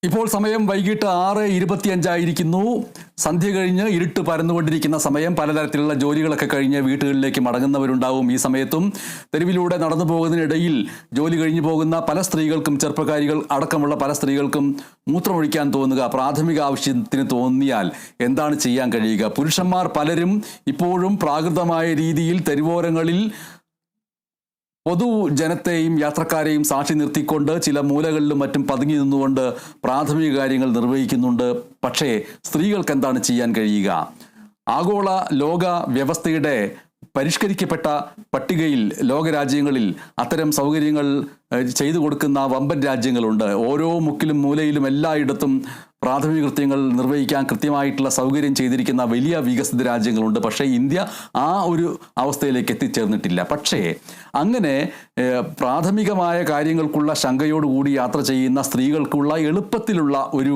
ഇപ്പോൾ സമയം വൈകിട്ട് 6:25 സന്ധ്യ കഴിഞ്ഞ് ഇരുട്ട് പരന്നുകൊണ്ടിരിക്കുന്ന സമയം. പലതരത്തിലുള്ള ജോലികളൊക്കെ കഴിഞ്ഞ് വീട്ടുകളിലേക്ക് മടങ്ങുന്നവരുണ്ടാവും. ഈ സമയത്തും തെരുവിലൂടെ നടന്നു പോകുന്നതിനിടയിൽ ജോലി കഴിഞ്ഞു പോകുന്ന പല സ്ത്രീകൾക്കും, ചെറുപ്പക്കാരികൾ അടക്കമുള്ള പല സ്ത്രീകൾക്കും മൂത്രമൊഴിക്കാൻ തോന്നുക, പ്രാഥമിക ആവശ്യത്തിന് തോന്നിയാൽ എന്താണ് ചെയ്യാൻ കഴിയുക? പുരുഷന്മാർ പലരും ഇപ്പോഴും പ്രാകൃതമായ രീതിയിൽ തെരുവോരങ്ങളിൽ പൊതുജനത്തെയും യാത്രക്കാരെയും സാക്ഷി നിർത്തിക്കൊണ്ട് ചില മൂലകളിലും മറ്റും പതുങ്ങി നിന്നുകൊണ്ട് പ്രാഥമിക കാര്യങ്ങൾ നിർവഹിക്കുന്നുണ്ട്. പക്ഷേ സ്ത്രീകൾക്ക് എന്താണ് ചെയ്യാൻ കഴിയുക? ആഗോള ലോക വ്യവസ്ഥയുടെ പരിഷ്കരിക്കപ്പെട്ട പട്ടികയിൽ ലോകരാജ്യങ്ങളിൽ അത്തരം സൗകര്യങ്ങൾ ചെയ്തു കൊടുക്കുന്ന വമ്പൻ രാജ്യങ്ങളുണ്ട്. ഓരോ മുക്കിലും മൂലയിലും എല്ലായിടത്തും പ്രാഥമിക കൃത്യങ്ങൾ നിർവഹിക്കാൻ കൃത്യമായിട്ടുള്ള സൗകര്യം ചെയ്തിരിക്കുന്ന വലിയ വികസിത രാജ്യങ്ങളുണ്ട്. പക്ഷേ ഇന്ത്യ ആ ഒരു അവസ്ഥയിലേക്ക് എത്തിച്ചേർന്നിട്ടില്ല. പക്ഷേ അങ്ങനെ പ്രാഥമികമായ കാര്യങ്ങൾക്കുള്ള ശങ്കയോടുകൂടി യാത്ര ചെയ്യുന്ന സ്ത്രീകൾക്കുള്ള എളുപ്പത്തിലുള്ള ഒരു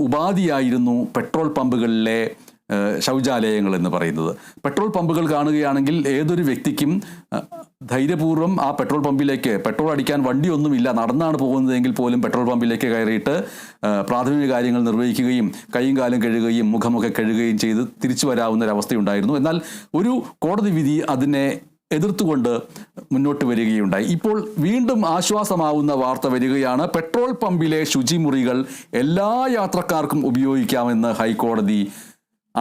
ഉപാധിയായിരുന്നു പെട്രോൾ പമ്പുകളിലെ ശൗചാലയങ്ങൾ എന്ന് പറയുന്നത്. പെട്രോൾ പമ്പുകൾ കാണുകയാണെങ്കിൽ ഏതൊരു വ്യക്തിക്കും ധൈര്യപൂർവ്വം ആ പെട്രോൾ പമ്പിലേക്ക്, പെട്രോൾ അടിക്കാൻ വണ്ടിയൊന്നുമില്ല, നടന്നാണ് പോകുന്നതെങ്കിൽ പോലും പെട്രോൾ പമ്പിലേക്ക് കയറിയിട്ട് പ്രാഥമിക കാര്യങ്ങൾ നിർവഹിക്കുകയും കൈയും കാലും കഴുകുകയും മുഖമൊക്കെ കഴുകുകയും ചെയ്ത് തിരിച്ചു വരാവുന്ന ഒരവസ്ഥയുണ്ടായിരുന്നു. എന്നാൽ ഒരു കോടതി വിധി അതിനെ എതിർത്തുകൊണ്ട് മുന്നോട്ട് വരികയുണ്ടായി. ഇപ്പോൾ വീണ്ടും ആശ്വാസമാവുന്ന വാർത്ത വരികയാണ്. പെട്രോൾ പമ്പിലെ ശുചിമുറികൾ എല്ലാ യാത്രക്കാർക്കും ഉപയോഗിക്കാമെന്ന് ഹൈക്കോടതി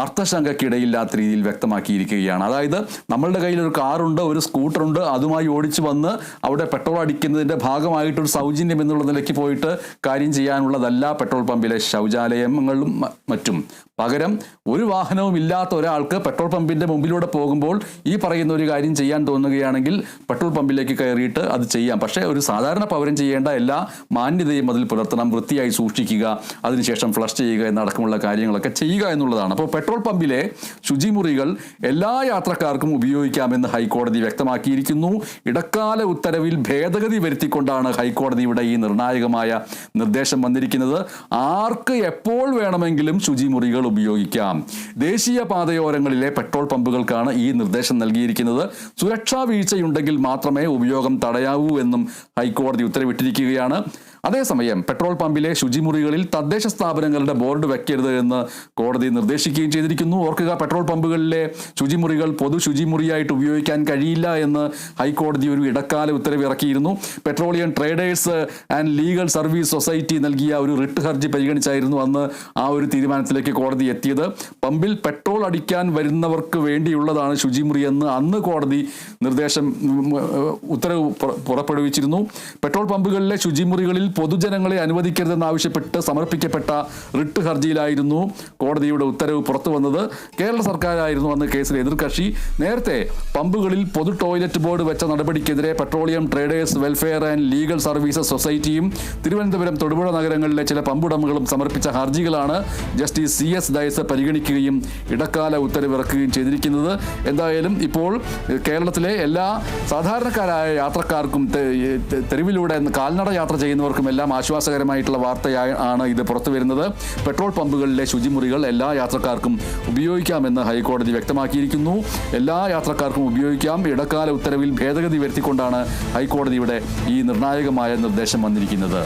അർത്ഥശങ്കയ്ക്കിടയില്ലാത്ത രീതിയിൽ വ്യക്തമാക്കിയിരിക്കുകയാണ്. അതായത് നമ്മളുടെ കയ്യിൽ ഒരു കാറുണ്ട്, ഒരു സ്കൂട്ടറുണ്ട്, അതുമായി ഓടിച്ചു വന്ന് അവിടെ പെട്രോൾ അടിക്കുന്നതിൻ്റെ ഭാഗമായിട്ടൊരു സൗജന്യം എന്നുള്ള നിലയ്ക്ക് പോയിട്ട് കാര്യം ചെയ്യാനുള്ളതല്ല പെട്രോൾ പമ്പിലെ ശൗചാലയങ്ങളും മറ്റും. പകരം ഒരു വാഹനവും ഇല്ലാത്ത ഒരാൾക്ക് പെട്രോൾ പമ്പിൻ്റെ മുമ്പിലൂടെ പോകുമ്പോൾ ഈ പറയുന്ന ഒരു കാര്യം ചെയ്യാൻ തോന്നുകയാണെങ്കിൽ പെട്രോൾ പമ്പിലേക്ക് കയറിയിട്ട് അത് ചെയ്യാം. പക്ഷേ ഒരു സാധാരണ പൗരൻ ചെയ്യേണ്ട എല്ലാ മാന്യതയും അതിൽ പുലർത്തണം, വൃത്തിയായി സൂക്ഷിക്കുക, അതിനുശേഷം ഫ്ലഷ് ചെയ്യുക എന്നടക്കമുള്ള കാര്യങ്ങളൊക്കെ ചെയ്യുക എന്നുള്ളതാണ്. അപ്പോൾ പെട്രോൾ പമ്പിലെ ശുചിമുറികൾ എല്ലാ യാത്രക്കാർക്കും ഉപയോഗിക്കാമെന്ന് ഹൈക്കോടതി വ്യക്തമാക്കിയിരിക്കുന്നു. ഇടക്കാല ഉത്തരവിൽ ഭേദഗതി വരുത്തിക്കൊണ്ടാണ് ഹൈക്കോടതിയുടെ ഈ നിർണായകമായ നിർദ്ദേശം വന്നിരിക്കുന്നത്. ആർക്ക് എപ്പോൾ വേണമെങ്കിലും ശുചിമുറികൾ ഉപയോഗിക്കാം. ദേശീയ പാതയോരങ്ങളിലെ പെട്രോൾ പമ്പുകൾക്കാണ് ഈ നിർദ്ദേശം നൽകിയിരിക്കുന്നത്. സുരക്ഷാ വീഴ്ചയുണ്ടെങ്കിൽ മാത്രമേ ഉപയോഗം തടയാവൂ എന്നും ഹൈക്കോടതി ഉത്തരവിട്ടിരിക്കുകയാണ്. അതേസമയം പെട്രോൾ പമ്പിലെ ശുചിമുറികളിൽ തദ്ദേശ സ്ഥാപനങ്ങളുടെ ബോർഡ് വെക്കരുത് എന്ന് കോടതി നിർദ്ദേശിക്കുകയും ചെയ്തിരിക്കുന്നു. ഓർക്കുക, പെട്രോൾ പമ്പുകളിലെ ശുചിമുറികൾ പൊതു ശുചിമുറിയായിട്ട് ഉപയോഗിക്കാൻ കഴിയില്ല എന്ന് ഹൈക്കോടതി ഒരു ഇടക്കാല ഉത്തരവ് ഇറക്കിയിരുന്നു. Petroleum traders and legal service society നൽകിയ ഒരു റിട്ട് ഹർജി പരിഗണിച്ചായിരുന്നു അന്ന് ആ ഒരു തീരുമാനത്തിലേക്ക് കോടതി എത്തിയത്. പമ്പിൽ പെട്രോൾ അടിക്കാൻ വരുന്നവർക്ക് വേണ്ടിയുള്ളതാണ് ശുചിമുറി എന്ന് അന്ന് കോടതി ഉത്തരവ് പുറപ്പെടുവിച്ചിരുന്നു. പെട്രോൾ പമ്പുകളിലെ ശുചിമുറികളിൽ പൊതുജനങ്ങളെ അനുവദിക്കരുതെന്നാവശ്യപ്പെട്ട് സമർപ്പിക്കപ്പെട്ട റിട്ട് ഹർജിയിലായിരുന്നു കോടതിയുടെ ഉത്തരവ് പുറത്തു വന്നത്. കേരള സർക്കാരായിരുന്നു അന്ന് കേസിലെ എതിർകക്ഷി. നേരത്തെ പമ്പുകളിൽ പൊതു ടോയ്ലറ്റ് ബോർഡ് വെച്ച നടപടിക്കെതിരെ petroleum traders welfare and legal services സൊസൈറ്റിയും തിരുവനന്തപുരം, തൊടുപുഴ നഗരങ്ങളിലെ ചില പമ്പുടമകളും സമർപ്പിച്ച ഹർജികളാണ് ജസ്റ്റിസ് CS ഡയസ് പരിഗണിക്കുകയും ഇടക്കാല ഉത്തരവിറക്കുകയും ചെയ്തിരിക്കുന്നത്. എന്തായാലും ഇപ്പോൾ കേരളത്തിലെ എല്ലാ സാധാരണക്കാരായ യാത്രക്കാർക്കും, തെരുവിലൂടെ കാൽനട യാത്ര ചെയ്യുന്നവർക്കും എല്ലാം ആശ്വാസകരമായിട്ടുള്ള വാർത്തയാണ് ഇത് പുറത്തു വരുന്നത്. പെട്രോൾ പമ്പുകളിലെ ശുചിമുറികൾ എല്ലാ യാത്രക്കാർക്കും ഉപയോഗിക്കാമെന്ന് ഹൈക്കോടതി വ്യക്തമാക്കിയിരിക്കുന്നു. എല്ലാ യാത്രക്കാർക്കും ഉപയോഗിക്കാം. ഇടക്കാല ഉത്തരവിൽ ഭേദഗതി വരുത്തിക്കൊണ്ടാണ് ഹൈക്കോടതിയുടെ ഈ നിർണായകമായ നിർദ്ദേശം വന്നിരിക്കുന്നത്.